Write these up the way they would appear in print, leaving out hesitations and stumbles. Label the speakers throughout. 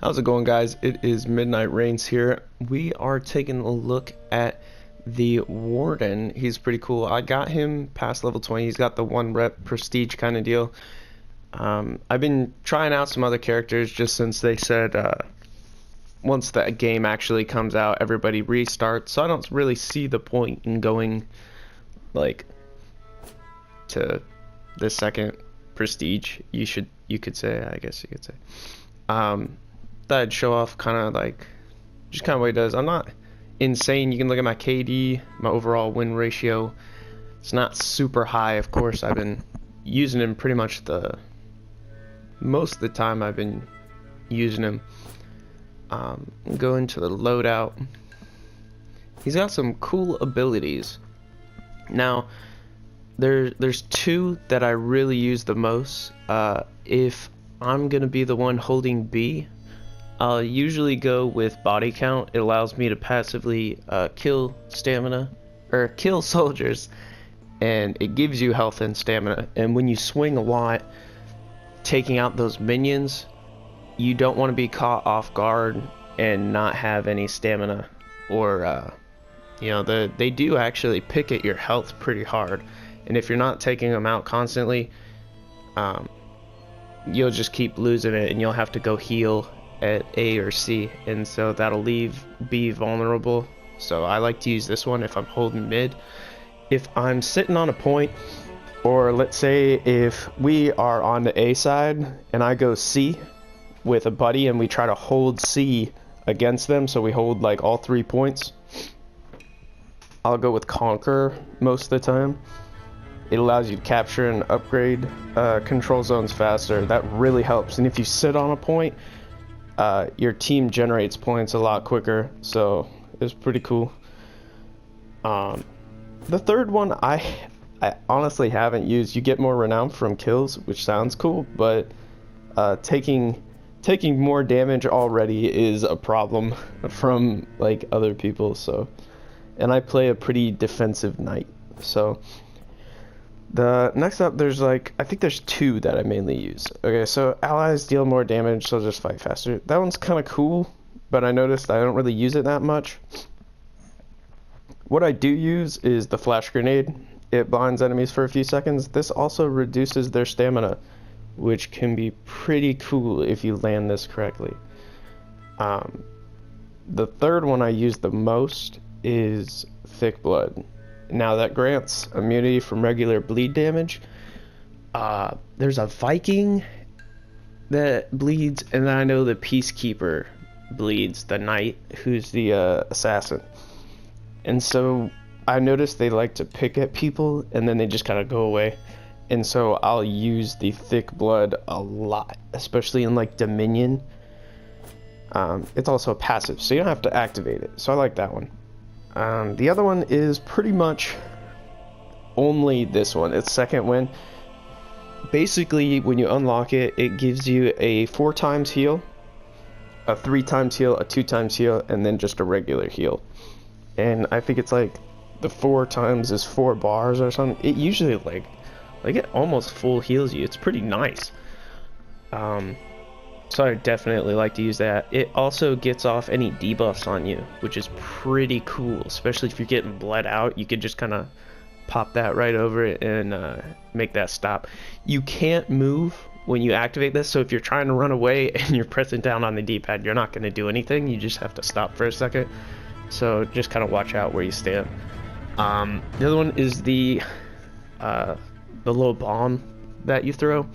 Speaker 1: How's it going, guys? It is Midnight Reigns here. We are taking a look at the Warden. He's pretty cool. I got him past level 20. He's got the 1 rep prestige kind of deal. I've been trying out some other characters just since they said once the game actually comes out, everybody restarts. So I don't really see the point in going like to the second prestige. You could say, I guess you could say. That I'd show off kind of like just kind of what he does. I'm not insane. You can look at my KD, my overall win ratio. It's not super high, of course. I've been using him pretty much most of the time. I've been using him. Go into the loadout. He's got some cool abilities. Now, there's two that I really use the most. If I'm gonna be the one holding B, I'll usually go with body count. It allows me to passively kill stamina or kill soldiers, and it gives you health and stamina. And when you swing a lot, taking out those minions, you don't want to be caught off guard and not have any stamina, or they do actually pick at your health pretty hard. And if you're not taking them out constantly, you'll just keep losing it, and you'll have to go heal at A or C, and so that'll leave B vulnerable. So I like to use this one if I'm holding mid. If I'm sitting on a point, or let's say if we are on the A side and I go C with a buddy and we try to hold C against them, so we hold like all 3 points, I'll go with Conquer most of the time. It allows you to capture and upgrade control zones faster. That really helps. And if you sit on a point, your team generates points a lot quicker, so it's pretty cool. The third one I honestly haven't used. You get more renown from kills, which sounds cool, but taking more damage already is a problem from like other people. So, and I play a pretty defensive knight. So the next up, I think there's two that I mainly use. Okay, so allies deal more damage, so just fight faster. That one's kind of cool, but I noticed I don't really use it that much. What I do use is the flash grenade. It blinds enemies for a few seconds. This also reduces their stamina, which can be pretty cool if you land this correctly. The third one I use the most is Thick Blood. Now that grants immunity from regular bleed damage. There's a Viking that bleeds, and then I know the Peacekeeper bleeds, the knight who's the assassin. And so I noticed they like to pick at people and then they just kind of go away. And so I'll use the Thick Blood a lot, especially in like Dominion. It's also passive, so you don't have to activate it. So I like that one. The other one is pretty much only this one. It's second win. Basically, when you unlock it, it gives you a 4 times heal, a 3 times heal, a 2 times heal, and then just a regular heal. And I think it's like the 4 times is 4 bars or something. It usually like it almost full heals you. It's pretty nice. So I definitely like to use that. It also gets off any debuffs on you, which is pretty cool, especially if you're getting bled out. You could just kind of pop that right over it and make that stop. You can't move when you activate this, so if you're trying to run away and you're pressing down on the D-pad, you're not going to do anything. You just have to stop for a second. So just kind of watch out where you stand. The other one is the little bomb that you throw.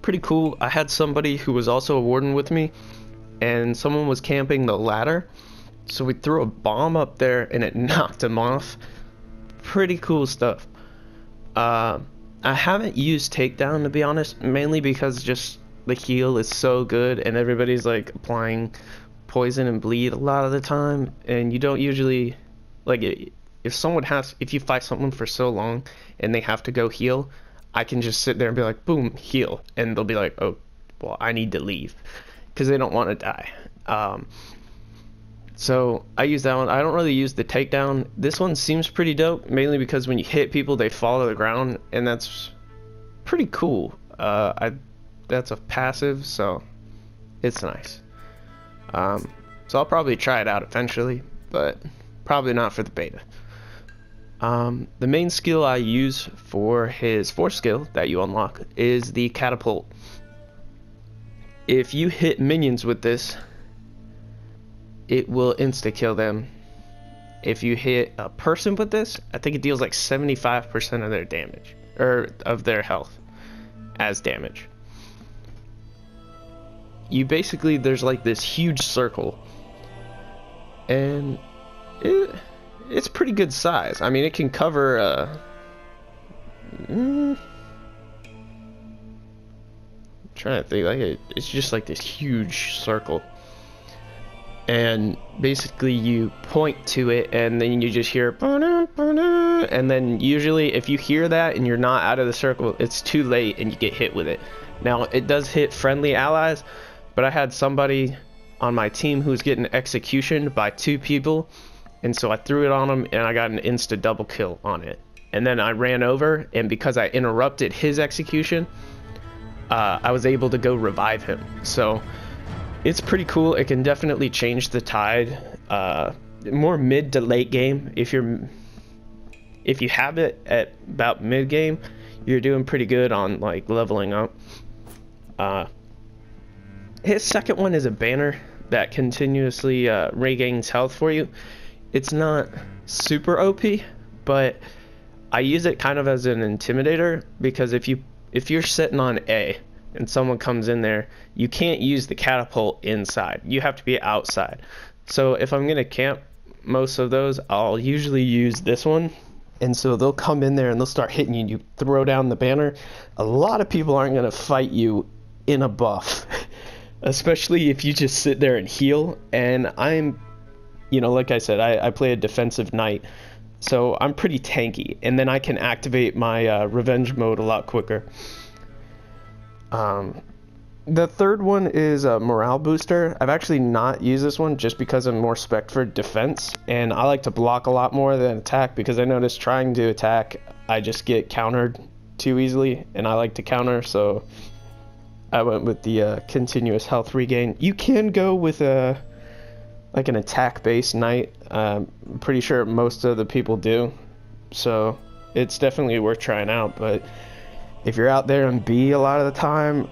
Speaker 1: Pretty cool. I had somebody who was also a warden with me, and someone was camping the ladder, so we threw a bomb up there and it knocked him off. Pretty cool stuff. I haven't used takedown, to be honest, mainly because just the heal is so good and everybody's like applying poison and bleed a lot of the time, and you don't usually like it. If you fight someone for so long and they have to go heal, I can just sit there and be like, boom, heal. And they'll be like, oh, well, I need to leave. Because they don't want to die. So I use that one. I don't really use the takedown. This one seems pretty dope, mainly because when you hit people, they fall to the ground. And that's pretty cool. That's a passive, so It's nice. So I'll probably try it out eventually, but probably not for the beta. The main skill I use for his fourth skill that you unlock is the Catapult. If you hit minions with this, it will insta-kill them. If you hit a person with this, I think it deals like 75% of their damage, or of their health as damage. You basically, there's like this huge circle, and it's pretty good size. I mean, it can cover I'm trying to think, like it's just like this huge circle, and basically you point to it and then you just hear and then usually if you hear that and you're not out of the circle, it's too late and you get hit with it. Now it does hit friendly allies, but I had somebody on my team who's getting executioned by 2 people, and so I threw it on him and I got an insta double kill on it, and then I ran over, and because I interrupted his execution, I was able to go revive him. So it's pretty cool. It can definitely change the tide. More mid to late game. If you have it at about mid game, you're doing pretty good on like leveling up. His second one is a banner that continuously regains health for you. It's not super OP, but I use it kind of as an intimidator, because if you're sitting on A and someone comes in there, you can't use the catapult inside. You have to be outside. So if I'm gonna camp most of those, I'll usually use this one, and so they'll come in there and they'll start hitting you and you throw down the banner. A lot of people aren't gonna fight you in a buff, especially if you just sit there and heal. And I'm, like I said, I play a defensive knight, so I'm pretty tanky, and then I can activate my revenge mode a lot quicker. The third one is a morale booster. I've actually not used this one just because I'm more spec for defense, and I like to block a lot more than attack, because I notice trying to attack, I just get countered too easily, and I like to counter, so I went with the continuous health regain. You can go with like an attack-based knight. I'm pretty sure most of the people do, so it's definitely worth trying out. But if you're out there on B a lot of the time,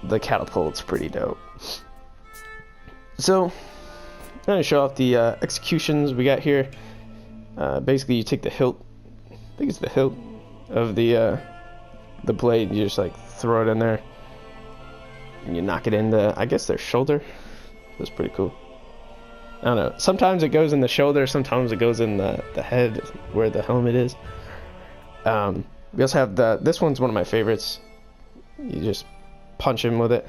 Speaker 1: the catapult's pretty dope. So I'm gonna show off the executions we got here. Basically, you take the hilt, I think it's the hilt of the blade, and you just like throw it in there, and you knock it into, I guess, their shoulder. That's pretty cool. I don't know. Sometimes it goes in the shoulder, sometimes it goes in the head where the helmet is. We also have this one's one of my favorites. You just punch him with it.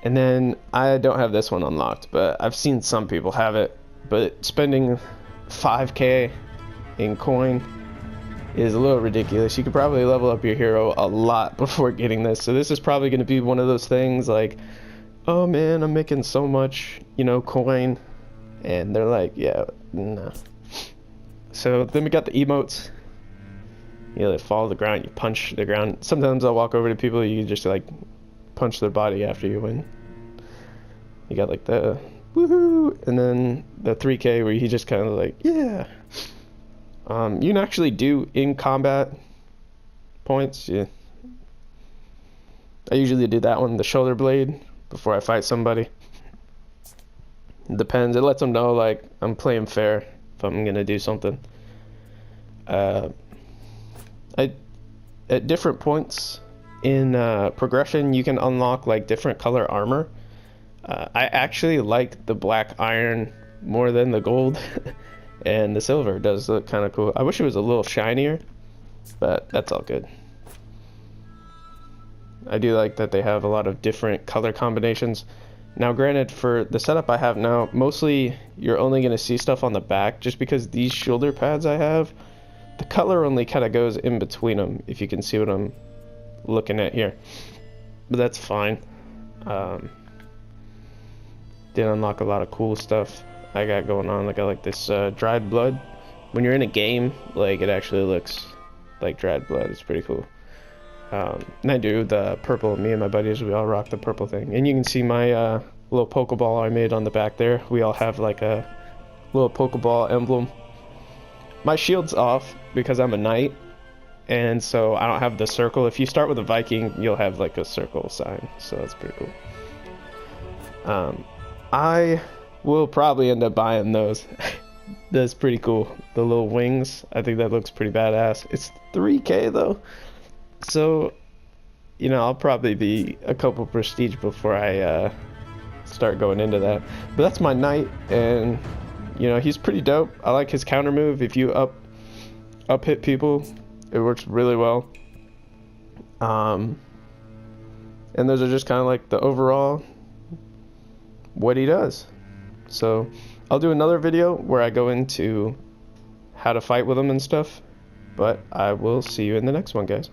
Speaker 1: And then I don't have this one unlocked, but I've seen some people have it. But spending 5k in coin is a little ridiculous. You could probably level up your hero a lot before getting this. So this is probably going to be one of those things like, oh man, I'm making so much, coin. And they're like, yeah, no. So then we got the emotes. They fall to the ground, you punch the ground. Sometimes I'll walk over to people, you just like punch their body after you win. You got like the woohoo, and then the 3k where you just kind of like, yeah. You can actually do in combat points. Yeah. I usually do that one, the shoulder blade, before I fight somebody. It depends. It lets them know like I'm playing fair if I'm gonna do something. At different points in progression, you can unlock like different color armor. I actually like the black iron more than the gold, and the silver does look kind of cool. I wish it was a little shinier, but that's all good. I do like that they have a lot of different color combinations. Now granted, for the setup I have now, mostly you're only going to see stuff on the back, just because these shoulder pads I have, the color only kind of goes in between them, if you can see what I'm looking at here. But that's fine. Did unlock a lot of cool stuff I got going on. Like I like this dried blood. When you're in a game, like it actually looks like dried blood. It's pretty cool. And I do the purple. Me and my buddies, we all rock the purple thing. And you can see my little Pokeball I made on the back there. We all have like a little Pokeball emblem. My shield's off because I'm a knight, and so I don't have the circle. If you start with a Viking, you'll have like a circle sign, so that's pretty cool. I will probably end up buying those. That's pretty cool. The little wings, I think that looks pretty badass. It's 3K though, so you know, I'll probably be a couple prestige before I start going into that. But that's my knight, and you know, he's pretty dope. I like his counter move. If you up hit people, it works really well. And those are just kind of like the overall what he does. So I'll do another video where I go into how to fight with him and stuff, but I will see you in the next one, guys.